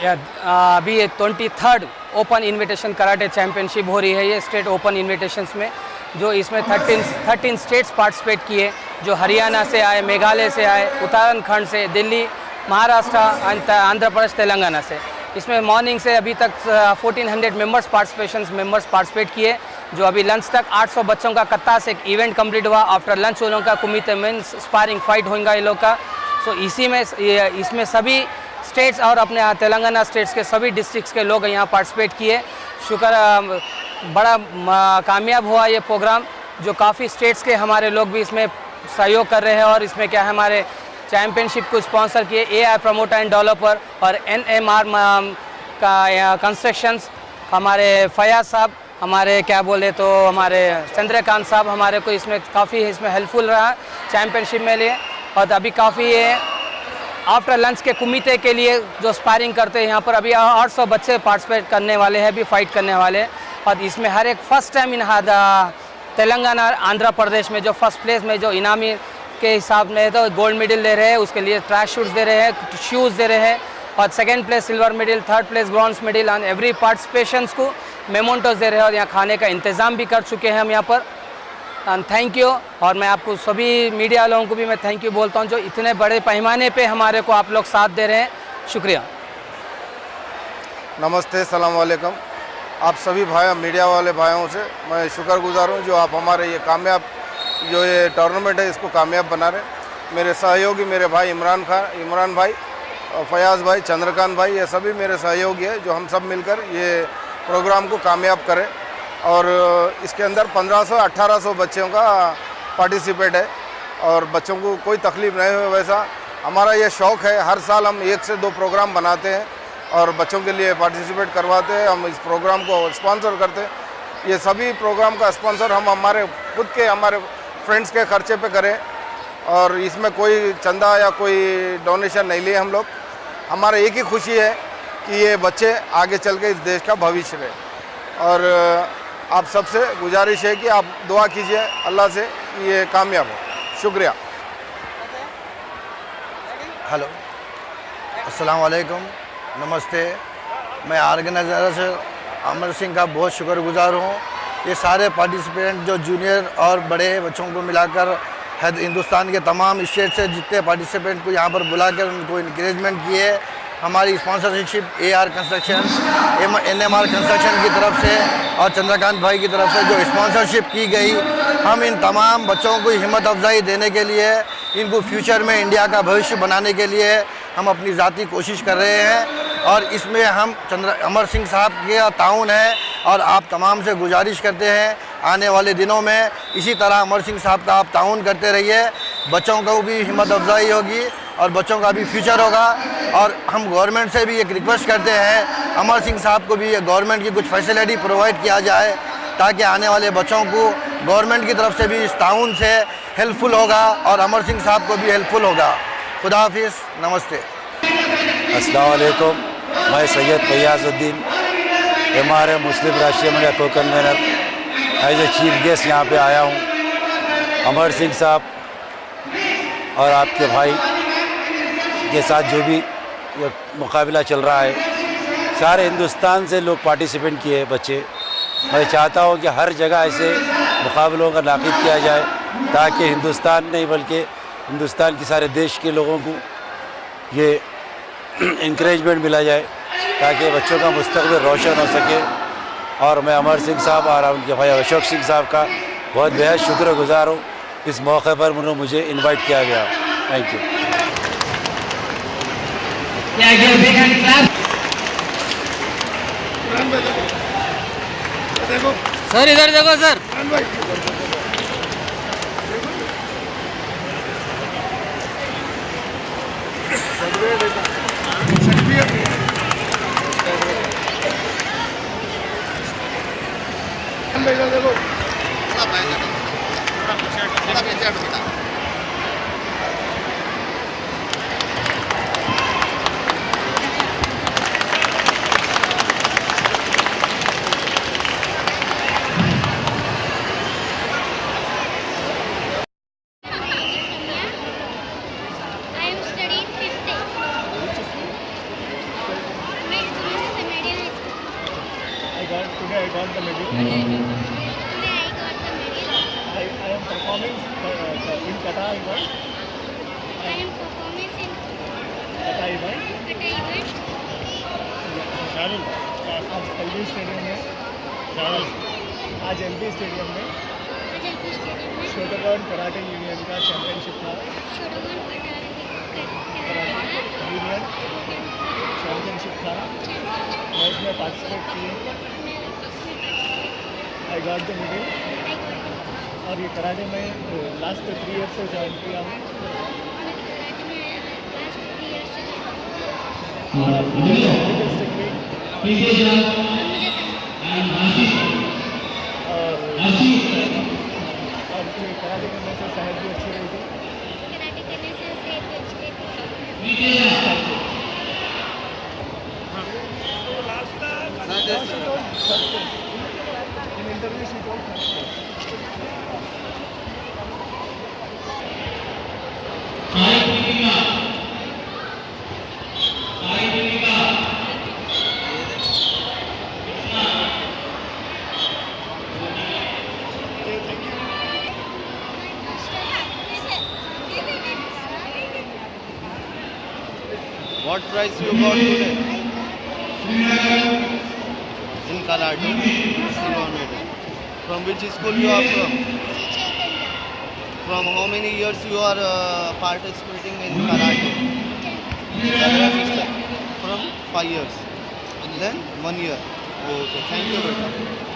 अभी ये 23rd open invitation karate championship हो रही है। ये स्टेट ओपन इनविटेशंस में जो इसमें 13 स्टेट्स पार्टिसिपेट किए, जो हरियाणा से आए, मेघालय से आए, उत्तराखंड से, दिल्ली, महाराष्ट्र, आंध्र प्रदेश, तेलंगाना से। इसमें मॉर्निंग से अभी तक 1400 मेंबर्स पार्टिसिपेट किए। जो अभी लंच तक 800 बच्चों का कत्ता से एक इवेंट कंप्लीट हुआ। आफ्टर लंच उन लोगों का कुमिते मीन्स स्पारिंग फाइट होगा ये लोग का। सो इसमें सभी स्टेट्स और अपने तेलंगाना स्टेट्स के सभी डिस्ट्रिक्ट्स के लोग यहाँ पार्टिसिपेट किए। शुक्र बड़ा कामयाब हुआ ये प्रोग्राम, जो काफ़ी स्टेट्स के हमारे लोग भी इसमें सहयोग कर रहे हैं। और इसमें क्या है, हमारे चैम्पियनशिप को स्पॉन्सर किए AI प्रमोटर एंड डेवलपर और NMR का कंस्ट्रक्शंस, हमारे फयाज साहब, हमारे क्या बोले तो हमारे चंद्रकांत साहब हमारे को इसमें काफ़ी हेल्पफुल रहा चैम्पियनशिप में लिए। और अभी काफ़ी ये आफ्टर लंच के कुमिते के लिए जो स्पारिंग करते हैं यहाँ पर अभी 800 बच्चे पार्टिसिपेट करने वाले हैं, अभी फाइट करने वाले हैं। और इसमें हर एक first time in Telangana Andhra Pradesh में जो फर्स्ट प्लेस में जो इनामी के हिसाब में तो गोल्ड मेडल ले रहे हैं, उसके लिए ट्रैक शूट्स दे रहे हैं, शूज़ दे रहे हैं। और second place silver medal, third place bronze medal on every participations को मेमोंटोस दे रहे हैं। और यहाँ खाने का इंतज़ाम भी कर चुके हैं हम यहाँ पर। Thank you. और मैं आपको सभी मीडिया लोगों को भी मैं थैंक यू बोलता हूँ जो इतने बड़े पैमाने पे हमारे को आप लोग साथ दे रहे हैं। शुक्रिया। नमस्ते, सलाम वालेकुम। आप सभी भाई मीडिया वाले भाइयों से मैं शुक्रगुजार हूँ जो आप हमारे ये कामयाब जो ये टूर्नामेंट है इसको कामयाब बना रहे। मेरे सहयोगी मेरे भाई इमरान भाई, फयाज भाई, चंद्रकांत भाई, ये सभी मेरे सहयोगी है जो हम सब मिलकर ये प्रोग्राम को कामयाब करें। और इसके अंदर 1500-1800 बच्चों का पार्टिसिपेट है और बच्चों को कोई तकलीफ़ नहीं हो। वैसा हमारा ये शौक़ है, हर साल हम 1 से 2 प्रोग्राम बनाते हैं और बच्चों के लिए पार्टिसिपेट करवाते हैं। हम इस प्रोग्राम को स्पॉन्सर करते हैं। ये सभी प्रोग्राम का स्पॉन्सर हम हमारे खुद के हमारे फ्रेंड्स के खर्चे पे करें और इसमें कोई चंदा या कोई डोनेशन नहीं लिए हम लोग। हमारा एक ही खुशी है कि ये बच्चे आगे चल के इस देश का भविष्य रहे। और आप सबसे गुजारिश है कि आप दुआ कीजिए अल्लाह से कि ये कामयाब हो। शुक्रिया। हेलो, अस्सलाम वालेकुम, नमस्ते। मैं ऑर्गेनाइजर से अमर सिंह का बहुत शुक्रगुजार हूँ। ये सारे पार्टिसिपेंट जो जूनियर और बड़े बच्चों को मिलाकर हिंदुस्तान के तमाम स्टेट से जितने पार्टिसिपेंट को यहाँ पर बुलाकर उनको इंकरेजमेंट किए। हमारी sponsorship AR construction, NMR construction की तरफ से और चंद्रकांत भाई की तरफ से जो स्पॉन्सरशिप की गई, हम इन तमाम बच्चों को हिम्मत अफजाई देने के लिए, इनको फ्यूचर में इंडिया का भविष्य बनाने के लिए हम अपनी ज़ाती कोशिश कर रहे हैं। और इसमें हम अमर सिंह साहब के ताउन है और आप तमाम से गुजारिश करते हैं आने वाले दिनों में इसी तरह अमर सिंह साहब का आप ताउन करते रहिए। बच्चों को भी हिम्मत अफजाई होगी और बच्चों का भी फ्यूचर होगा। और हम गवर्नमेंट से भी एक रिक्वेस्ट करते हैं, अमर सिंह साहब को भी ये गवर्नमेंट की कुछ फैसिलिटी प्रोवाइड किया जाए ताकि आने वाले बच्चों को गवर्नमेंट की तरफ से भी इस ताउन से हेल्पफुल होगा और अमर सिंह साहब को भी हेल्पफुल होगा। खुदा हाफिज़, नमस्ते। अस्सलाम वालेकुम। मैं सैयद फयाजुद्दीन MRM मुस्लिम राष्ट्रीय मंडल को convener as a chief guest यहाँ पे आया हूँ। अमर सिंह साहब और आपके भाई के साथ जो भी ये मुकाबला चल रहा है, सारे हिंदुस्तान से लोग पार्टिसिपेंट किए बच्चे। मैं चाहता हूँ कि हर जगह ऐसे मुकाबलों का नाक़िद किया जाए ताकि हिंदुस्तान नहीं बल्कि हिंदुस्तान के सारे देश के लोगों को ये इंकरेजमेंट मिला जाए ताकि बच्चों का मुस्तक़बिल रोशन हो सके। और मैं अमर सिंह साहब और उनके भाई अशोक सिंह साहब का बहुत बेहद शुक्रगुजार हूँ इस मौके पर मुझे इनवाइट किया गया। Thank you. सर इधर देखो sir. I got the medal. I am performing in Kata event. Kata event. शारुल आज एलबी स्टेडियम में शारुल आज एलबी स्टेडियम में शोटोगन कराटे यूनियन का चैंपियनशिप था कराटे यूनियन चैंपियनशिप था मैं इसमें पार्टिसिपेट किए आई गॉट द मेडल और ये कराटे में लास्ट 3 ईयर से ज्वाइन किया हूँ और कराटे करने से सेहत भी अच्छी रहेगी in interview she told What prize you got today? In karate, silver medal. From which school you are from? From how many years you are participating in karate? From 5 years. And then 1 year. Okay, thank you.